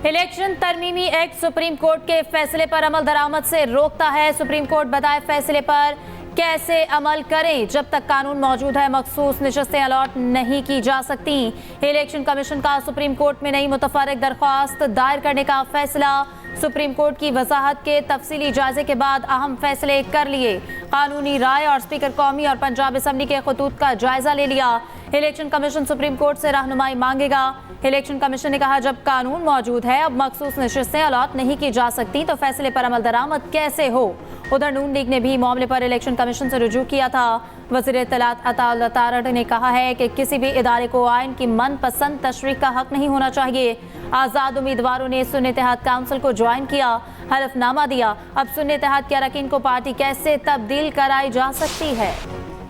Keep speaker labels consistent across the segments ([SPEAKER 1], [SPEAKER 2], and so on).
[SPEAKER 1] Election तरमीमी act supreme court के फैसले पर अमल दरामद से रोकता है। सुप्रीम कोर्ट बताए फैसले पर कैसे अमल करें। जब तक कानून मौजूद है मखसूस नशस्तें अलॉट नहीं की जा सकती। इलेक्शन कमीशन का सुप्रीम कोर्ट में नई मुतफर्रिक दरख्वास्त दायर करने का फैसला। सुप्रीम कोर्ट की वजाहत के तफसीली जायजे के बाद अहम फैसले कर लिए। कानूनी राय और स्पीकर कौमी और पंजाब असम्बली के खतूत का जायजा ले लिया। इलेक्शन कमीशन सुप्रीम कोर्ट से रहनुमाई मांगेगा। इलेक्शन कमीशन ने कहा जब कानून मौजूद है अब मखसूस नशिस्तें अलॉट नहीं की जा सकती तो फैसले पर अमल दरामद कैसे हो। उधर नून लीग ने भी मामले पर इलेक्शन कमीशन से रुजू किया था। वज़ीर इत्तलात अता तारड़ ने कहा है कि किसी भी इदारे को आइन की मनपसंद तशरीह का हक नहीं होना चाहिए। आज़ाद उम्मीदवारों ने सुन्नी इत्तेहाद काउंसिल को ज्वाइन किया, हलफनामा दिया। अब सुन्नी इत्तेहाद के अरकान को पार्टी कैसे तब्दील कराई जा सकती है।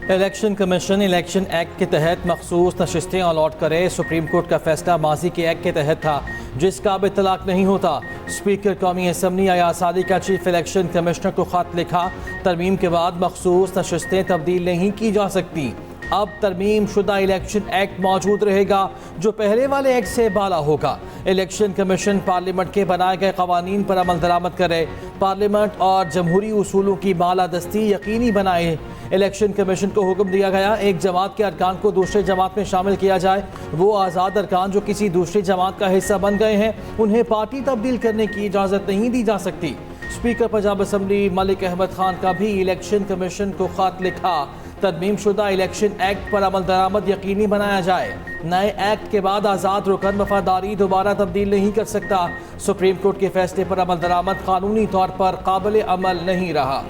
[SPEAKER 2] इलेक्शन कमीशन इलेक्शन एक्ट के तहत मखसूस नशिस्तें अलॉट करे। सुप्रीम कोर्ट का फैसला माजी के एक्ट के तहत था जिसका अब इतलाक नहीं होता। स्पीकर कौमी असम्बली आयासादी का चीफ इलेक्शन कमिश्नर को खत लिखा। तरमीम के बाद मखसूस नशिस्तें तब्दील नहीं की जा सकती। अब तरमीम शुदा इलेक्शन एक्ट मौजूद रहेगा जो पहले वाले एक्ट से बाला होगा। इलेक्शन कमीशन पार्लियामेंट के बनाए गए कवानीन पर अमल दरामद करे। पार्लियामेंट और जमहूरी उसूलों की बालादस्ती यकीनी बनाए। इलेक्शन कमीशन को हुक्म दिया गया एक जमात के अरकान को दूसरे जमात में शामिल किया जाए। वो आज़ाद अरकान जो किसी दूसरी जमात का हिस्सा बन गए हैं उन्हें पार्टी तब्दील करने की इजाज़त नहीं दी जा सकती। स्पीकर पंजाब असम्बली मलिक अहमद खान का भी इलेक्शन कमीशन को खत लिखा। तरमीम शुदा इलेक्शन एक्ट पर अमल दरामद यकीनी बनाया जाए। नए एक्ट के बाद आज़ाद रुकन वफादारी दोबारा तब्दील नहीं कर सकता। सुप्रीम कोर्ट के फैसले पर अमल दरामद कानूनी तौर पर काबिल अमल नहीं रहा।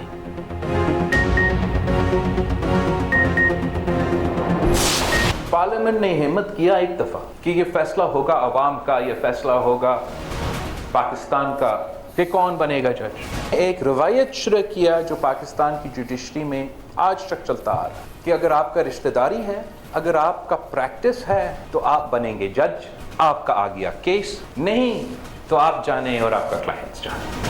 [SPEAKER 3] पार्लियामेंट ने हिम्मत किया एक दफ़ा कि ये फैसला होगा अवाम का, ये फैसला होगा पाकिस्तान का कि कौन बनेगा जज। एक रवायत शुरू किया जो पाकिस्तान की जुडिशरी में आज तक चलता आ रहा है कि अगर आपका रिश्तेदारी है, अगर आपका प्रैक्टिस है तो आप बनेंगे जज, आपका आ गया केस, नहीं तो आप जाने और आपका क्लाइंट जाने।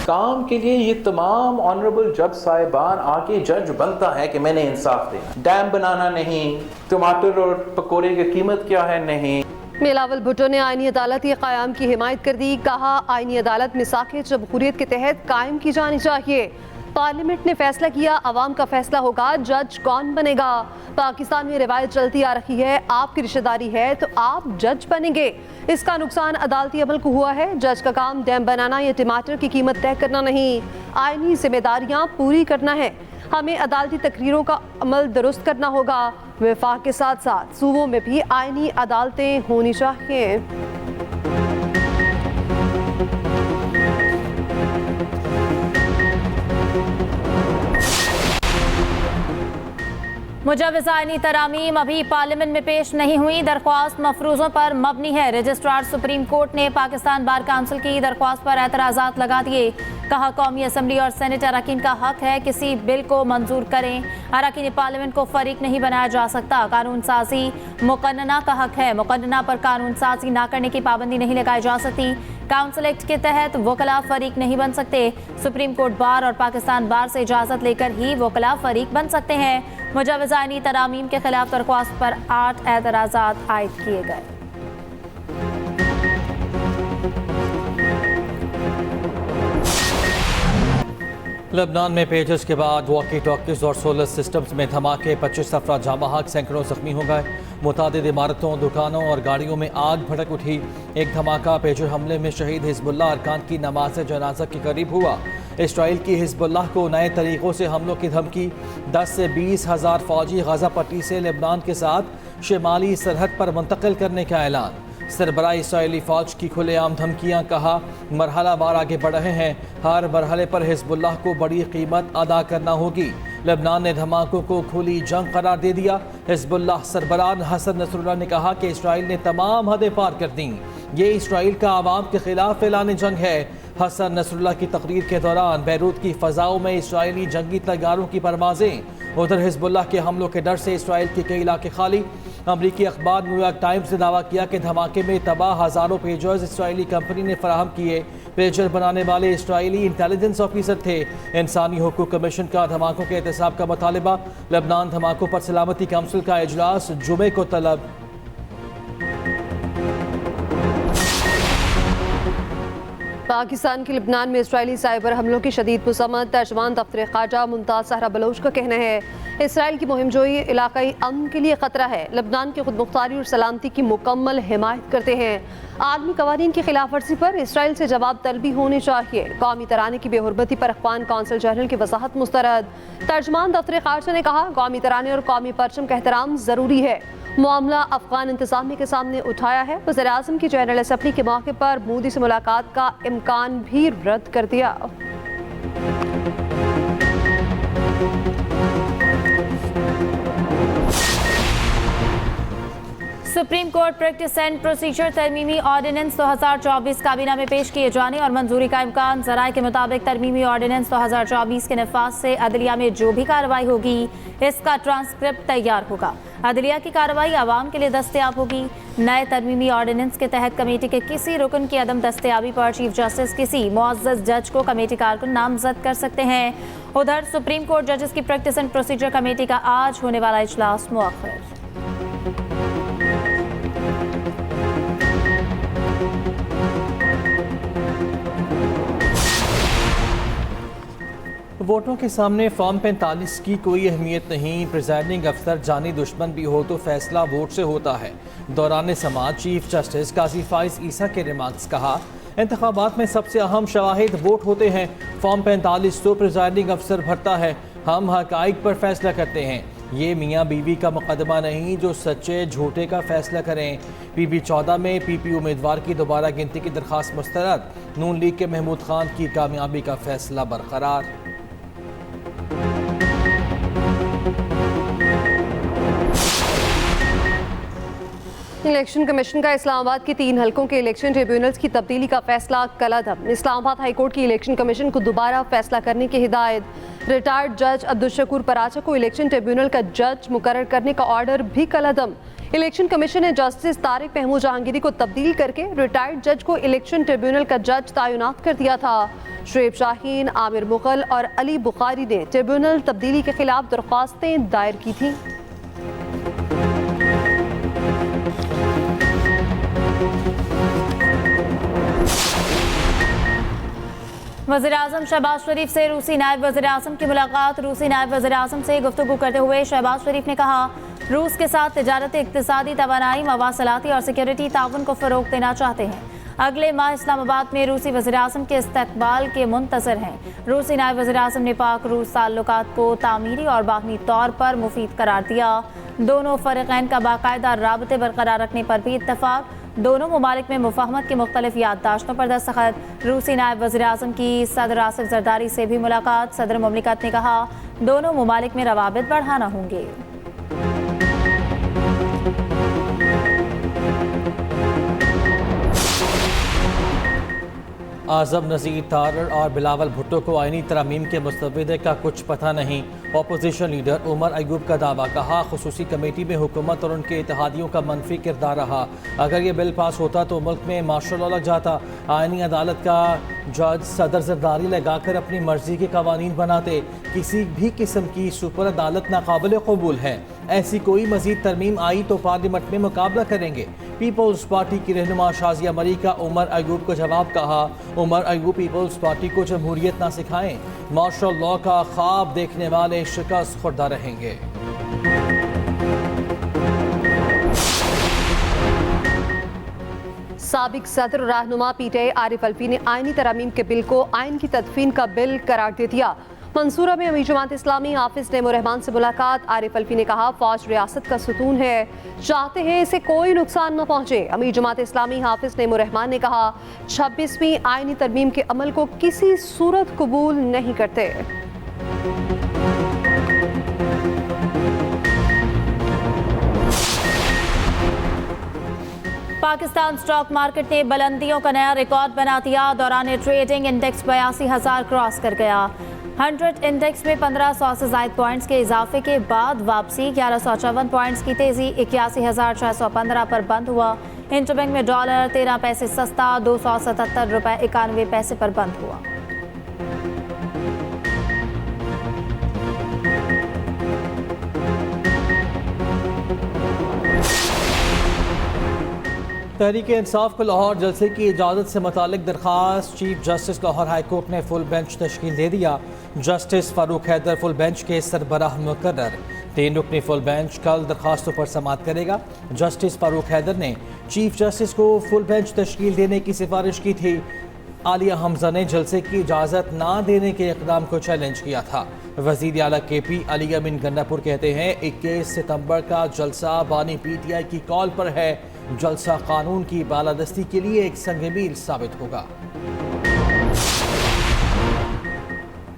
[SPEAKER 3] काम के लिए ये तमाम ऑनरेबल जज साहिबान आके जज बनता है कि मैंने इंसाफ देना। डैम बनाना नहीं, टमाटर और पकौड़े की कीमत क्या है नहीं।
[SPEAKER 4] बिलावल भुट्टो ने आईनी अदालत के क़याम की हिमायत कर दी। कहा आईनी अदालत मिसाक़ जमहूरियत के तहत कायम की जानी चाहिए। पार्लियामेंट ने फैसला किया, अवाम का फैसला होगा जज कौन बनेगा। पाकिस्तान में रिवायत चलती आ रही है आपकी रिश्तेदारी है तो आप जज बनेंगे। इसका नुकसान अदालती अमल को हुआ है। जज का काम डैम बनाना या टमाटर की कीमत तय करना नहीं, आईनी जिम्मेदारियां पूरी करना है। हमें अदालती तकरीरों का अमल दुरुस्त करना होगा। वफाक के साथ साथ सूबों में भी आईनी अदालतें होनी चाहिए।
[SPEAKER 1] मुजव्वज़ आईनी तरामीम अभी पार्लियामेंट में पेश नहीं हुई। दरख्वास्त मफरूज़ों पर मबनी है। रजिस्ट्रार सुप्रीम कोर्ट ने पाकिस्तान बार काउंसिल की दरख्वास्त पर एतराज़ात लगा दिए। कहा कौमी असम्बली और सेनेट अरकान का हक है किसी बिल को मंजूर करें। अरकान पार्लियामेंट को फरीक नहीं बनाया जा सकता। कानून साजी मुकन्नना का हक है। मुकन्नना पर कानून साजी ना करने की पाबंदी नहीं लगाई जा सकती। काउंसिल एक्ट के तहत वकला फरीक नहीं बन सकते। सुप्रीम कोर्ट बार और पाकिस्तान बार से इजाज़त लेकर ही वकला फरीक बन सकते हैं। मुजव्वज़ आईनी तरामीम के खिलाफ दरख्वास्त पर 8 एतराज़ात आयद किए गए।
[SPEAKER 2] लेबनान में पेजर्स के बाद वॉकी टॉकीज और सोलर सिस्टम्स में धमाके, 25 अफराद जाँ बहक, सैकड़ों जख्मी हो गए। मुतादिद इमारतों, दुकानों और गाड़ियों में आग भड़क उठी। एक धमाका पेजर हमले में शहीद हिजबुल्लाह अरकान की नमाज जनाजा के करीब हुआ। इसराइल की हिजबुल्लाह को नए तरीक़ों से हमलों की धमकी। 10 से 20 हज़ार फौजी गजा पट्टी से लेबनान के साथ शिमाली सरहद पर मुंतकिल करने का ऐलान। सरबराह इसराइली फ़ौज की खुलेआम धमकियाँ। कहा मरहला वार आगे बढ़ रहे हैं, हर मरहले पर हिजबुल्लाह को बड़ी कीमत अदा करना होगी। लेबनान ने धमाकों को खुली जंग करार दे दिया। हिजबुल्लाह सरबराह हसन नसरुल्लाह ने कहा कि इसराइल ने तमाम हदें पार कर दी। ये इसराइल का आवाम के खिलाफ फैलाने जंग है। हसन नसरुल्लाह की तकरीर के दौरान बैरूत की फ़ज़ाओं में इसराइली जंगी तैयारों की परवाज़ें। उधर हिजबुल्लाह के हमलों के डर से इसराइल के कई इलाके खाली। अमरीकी अखबार न्यूयॉर्क टाइम्स ने दावा किया कि धमाके में तबाह हज़ारों पेजर्स इसराइली कंपनी ने फराहम किए। पेजर बनाने वाले इसराइली इंटेलिजेंस ऑफिसर थे। इंसानी हुकूक कमीशन का धमाकों के एहतसाब का मुतालबा। लेबनान धमाकों पर सलामती काउंसिल का इजलास जुमे को तलब।
[SPEAKER 4] पाकिस्तान के लबनान में इसराइली साइबर हमलों की शदीद मुज़म्मत। तर्जमान दफ्तर ख़ारजा मुमताज़ सहरा बलोच का कहना है इसराइल की मुहिमजोई इलाकाई अमन के लिए ख़तरा है। लबनान की खुदमुख्तारी और सलामती की मुकम्मल हिमायत करते हैं। आलमी कवानीन की खिलाफ वर्जी पर इसराइल से जवाब तलबी होनी चाहिए। कौमी तराने की बेहुरमती पर अख़वान कौंसिल जनरल की वजाहत मुस्तरद। तर्जमान दफ्तर ख़ारजा ने कहा कौमी तराने और कौमी परचम का एहतराम ज़रूरी है। मामला अफगान इंतजामिया के सामने उठाया है। वज़ीर-ए-आज़म की जनरल असम्बली के मौके पर मोदी से मुलाकात का इम्कान भी रद्द कर दिया।
[SPEAKER 1] Supreme court practice and procedure तरमीमी ऑर्डिनेंस 2024 काबीना में पेश किए जाने और मंजूरी का इम्कान। ज़राए के मुताबिक तरमीमी ऑर्डिनेंस 2024 के नफाज से अदलिया में जो भी कार्रवाई होगी इसका ट्रांसक्रिप्ट तैयार होगा। अदलिया की कार्रवाई आवाम के लिए दस्तयाब होगी। नए तरमीमी ऑर्डिनेंस के तहत कमेटी के किसी रुकन की अदम दस्तयाबी पर चीफ जस्टिस किसी मुअज़्ज़ज़ जज को कमेटी कारकुन नामजद कर सकते हैं। उधर सुप्रीम कोर्ट जजेस की प्रैक्टिस एंड प्रोसीजर कमेटी का आज होने वाला इजलास मुअख्खर।
[SPEAKER 2] वोटों के सामने फॉर्म 45 की कोई अहमियत नहीं। प्रिजाइडिंग अफसर जानी दुश्मन भी हो तो फैसला वोट से होता है। दौरान समाअत चीफ जस्टिस काजी फाइज ईसा के रिमार्क्स। कहा इंतखाबात में सबसे अहम शवाहिद वोट होते हैं। फॉर्म 45 तो प्रिजाइडिंग अफसर भरता है, हम हकाइक पर फैसला करते हैं। ये मियाँ बीवी का मुकदमा नहीं जो सच्चे झूठे का फैसला करें। PB 14 में PP उम्मीदवार की दोबारा गिनती की दरख्वास्त मुस्तरद। नून लीग के महमूद खान की कामयाबी का फैसला बरकरार।
[SPEAKER 4] इलेक्शन कमीशन का इस्लामाबाद के 3 हलकों के इलेक्शन ट्रिब्यूनल्स की तब्दीली का फैसला कलअदम। इस्लामाबाद हाई कोर्ट की इलेक्शन कमीशन को दोबारा फैसला करने की हिदायत। रिटायर्ड जज अब्दुल शकूर पराचा को इलेक्शन ट्रिब्यूनल का जज मुकर्रर करने का ऑर्डर भी कलअदम। इलेक्शन कमीशन ने जस्टिस तारिक महमूद जहांगीरी को तब्दील करके रिटायर्ड जज को इलेक्शन ट्रिब्यूनल का जज तैनात कर दिया था। शुएब शाहीन, आमिर मुगल और अली बुखारी ने ट्रिब्यूनल तब्दीली के खिलाफ दरख्वास्तें दायर की थी।
[SPEAKER 1] वज़ीर-ए-आज़म शहबाज शरीफ से रूसी नायब वज़ीर-ए-आज़म की मुलाकात। रूसी नायब वज़ीर-ए-आज़म से गुफ्तगू करते हुए शहबाज शरीफ ने कहा रूस के साथ तिजारत, इक़्तिसादी, तवानाई, मवासलाती और सिक्योरिटी ताउन को फ़रोग़ देना चाहते हैं। अगले माह इस्लामाबाद में रूसी वज़ीर-ए-आज़म के इस्तक़बाल के मुंतज़र हैं। रूसी नायब वज़ीर-ए-आज़म ने पाक रूस ताल्लुकात को तामीरी और बाहमी तौर पर मुफीद करार दिया। दोनों फ़रीक़ैन का बाकायदा राबते बरकरार रखने पर भी इत्तफ़ाक़। दोनों ममालिक में मुफ़ाहमत की मुख्तलिफ याददाश्तों पर दस्तखत। रूसी नायब वज़ीर-ए-आज़म की सदर आसिफ ज़रदारी से भी मुलाकात। सदर मुमलिकत ने कहा दोनों ममालिक में रवाबित बढ़ाना होंगे।
[SPEAKER 2] आज़म नज़ीर तारर और बिलावल भुट्टो को आईनी तरमीम के मुस्तविदे का कुछ पता नहीं। अपोजिशन लीडर उमर अयूब का दावा। कहा खुसूसी कमेटी में हुकूमत और उनके इत्तेहादियों का मनफी किरदार रहा। अगर ये बिल पास होता तो मुल्क में मार्शल लॉ लग जाता। आईनी अदालत का जज सदर जरदारी लगाकर अपनी मर्जी के कवानीन बनाते। किसी भी किस्म की सुपर अदालत नाकाबिल कबूल है। ऐसी कोई मजीद तरमीम आई तो पार्लियामेंट में मुकाबला करेंगे। पीपल्स पार्टी की रहनुमा शाजिया मरी का उमर अयूब को जवाब। कहा उमर अयूब पीपल्स पार्टी को जमहूरियत ना सिखाएं। मार्शल लॉ का ख्वाब देखने वाले शिकस्त खुर्दा रहेंगे।
[SPEAKER 4] साबिक सदर रहनुमा PTI आरिफ अलवी ने आईनी तरमीम के बिल को आइन की तदफीन का बिल करार दे दिया। मंसूरा में अमीर जमात इस्लामी हाफिज नईमुर रहमान से मुलाकात। आरिफ अलवी ने कहा फौज रियासत का सुतून है, चाहते हैं इसे कोई नुकसान न पहुंचे। अमीर जमात इस्लामी हाफिज नईमुर रहमान ने कहा 26वीं आईनी तरमीम के अमल को किसी सूरत कबूल नहीं करते।
[SPEAKER 1] पाकिस्तान स्टॉक मार्केट ने बुलंदियों का नया रिकॉर्ड बना दिया। दौरान ट्रेडिंग इंडेक्स 82,000 क्रॉस कर गया। 100 इंडेक्स में 1500 से ज़ायद पॉइंट्स के इजाफे के बाद वापसी। 1154 पॉइंट्स की तेजी 81,615 पर बंद हुआ। इंटरबैंक में डॉलर 13 पैसे सस्ता 277 रुपये 91 पैसे पर बंद हुआ।
[SPEAKER 2] तहरीक इंसाफ को लाहौर जलसे की इजाज़त से मुतालिक दरख्वास्त chief justice Lahore high court ने फुल बेंच तश्कील दे दिया। Justice Farooq Haider full bench के सरबराह मुकर्रर। 3 रुकनी फुल बेंच कल दरख्वास्तों पर समाअत करेगा। जस्टिस फारूक हैदर ने चीफ जस्टिस को फुल बेंच तश्कील देने की सिफारिश की थी। आलिया हमजा ने जलसे की इजाज़त ना देने के इक़दाम को चैलेंज किया था। वज़ीर आला KP अली अमीन गन्नापुर कहते हैं 21 सितंबर का जलसा बानी PTI की कॉल पर है। जलसा कानून की बालादस्ती के लिए एक संग-ए-मील साबित होगा।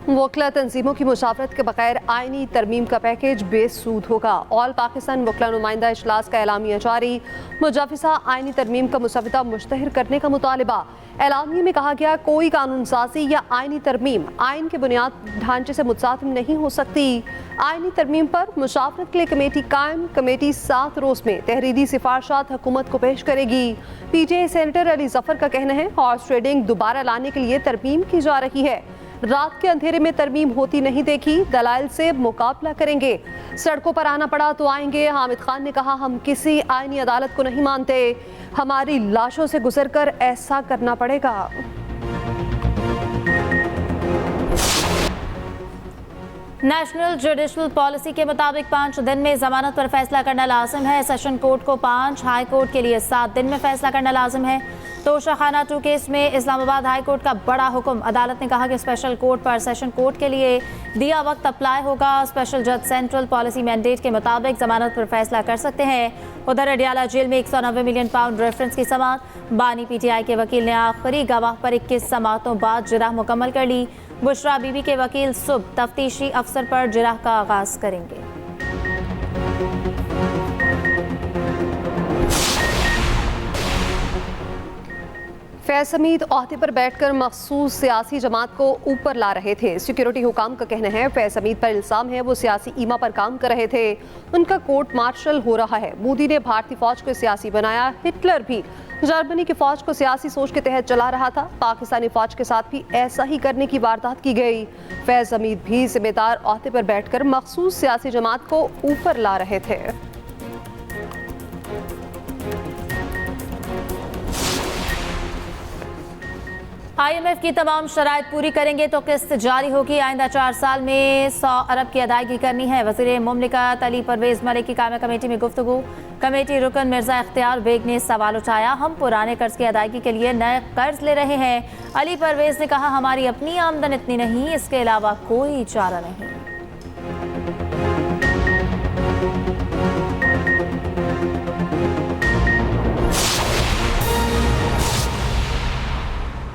[SPEAKER 4] वकला तंजीमों की मुशावरत के बगैर आइनी तरमीम का पैकेज बेसूद होगा। ऑल पाकिस्तान वकला नुमाइंदा इजलास का एलामिया जारी। मुजाफिसा आइनी तरमीम का मुसवदा मुश्तहर करने का मुतालिबा। एलामिया में कहा गया कोई कानून साजी या आइनी तरमीम आइन के बुनियाद ढांचे से मुतसातिम नहीं हो सकती। आइनी तरमीम पर मुशावरत के लिए कमेटी कायम। कमेटी 7 रोज में तहरीरी सिफारशात हुकूमत को पेश करेगी। PTI सेनेटर अली जफर का कहना है हॉर्स ट्रेडिंग दोबारा लाने के लिए तरमीम की जा रही है। रात के अंधेरे में तरमीम होती नहीं देखी, दलाइल से मुकाबला करेंगे। सड़कों पर आना पड़ा तो आएंगे। हामिद खान ने कहा हम किसी आईनी अदालत को नहीं मानते, हमारी लाशों से गुजरकर ऐसा करना पड़ेगा।
[SPEAKER 1] नेशनल जुडिशल पॉलिसी के मुताबिक 5 दिन में जमानत पर फैसला करना लाजिम है। सेशन कोर्ट को 5, हाई कोर्ट के लिए 7 दिन में फैसला करना लाजिम है। तोशाखाना 2 केस में इस्लामाबाद हाई कोर्ट का बड़ा हुक्म। अदालत ने कहा कि स्पेशल कोर्ट पर सेशन कोर्ट के लिए दिया वक्त अप्लाई होगा। स्पेशल जज सेंट्रल पॉलिसी मैंडेट के मुताबिक जमानत पर फैसला कर सकते हैं। उधर अडियाला जेल में 190 मिलियन पाउंड रेफरेंस की समाअत। बानी PTI के वकील ने आखिरी गवाह पर 21 समाअतों बाद जिरह मुकम्मल कर ली। बुशरा बीबी के वकील सुबह तफ्तीशी अफसर पर जिरह का आगाज करेंगे।
[SPEAKER 4] फैज हमीद ओहदे पर बैठकर मखसूस सियासी जमात को ऊपर ला रहे थे। सिक्योरिटी हुकाम का कहना है फैज हमीद पर इल्जाम है वो सियासी ईमा पर काम कर रहे थे। उनका कोर्ट मार्शल हो रहा है। मोदी ने भारतीय फौज को सियासी बनाया। हिटलर भी जर्मनी की फौज को सियासी सोच के तहत चला रहा था। पाकिस्तानी फौज के साथ भी ऐसा ही करने की वारदात की गई। फैज हमीद भी जिम्मेदार ओहदे पर बैठकर मखसूस सियासी जमात को ऊपर ला रहे थे।
[SPEAKER 1] IMF की तमाम शराइत पूरी करेंगे तो किस्त जारी होगी। आइंदा 4 साल में 100 अरब की अदायगी करनी है। वज़ीर मुमलिकत अली परवेज मलिक की कायम कमेटी में गुफ्तगू। कमेटी रुकन मिर्जा इख्तियार बेग ने सवाल उठाया हम पुराने कर्ज की अदायगी के लिए नए कर्ज ले रहे हैं। अली परवेज ने कहा हमारी अपनी आमदन इतनी नहीं, इसके अलावा कोई चारा नहीं।